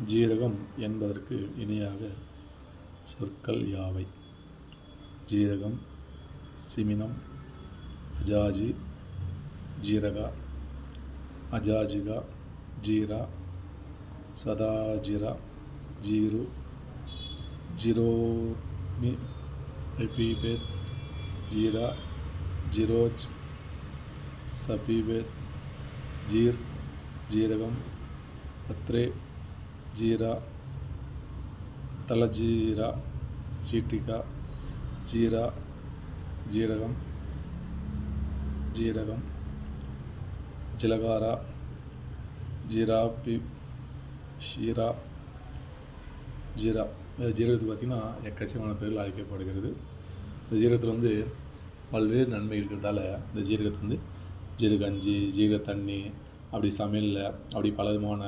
ஜீரகம் என்பதற்கு இணையாக சொற்கள் யாவை? ஜீரகம், சிமினம், அஜாஜி, ஜீரகா, அஜாஜிகா, ஜீரா, சதாஜிரா, ஜீரு, ஜிரோமி, எபிபேத், ஜீரா, ஜிரோஜ், சபிபேத், ஜீர், ஜீரகம், அத்ரே, ஜீரா, தலஜீரா, சீட்டிகா, ஜீரா, ஜீரகம், ஜீரகம், ஜிலகாரா, ஜீராபி, ஷீரா, ஜீரா. ஜீரகத்துக்கு பார்த்திங்கன்னா எக்கச்சக்கமான பேர்கள் அழைக்கப்படுகிறது. இந்த ஜீரகத்தில் பல்வேறு நன்மை இருக்கிறதால இந்த ஜீரகத்தை ஜீரக கஞ்சி, ஜீரக தண்ணி, அப்படி சமையலில் அப்படி பல விதமான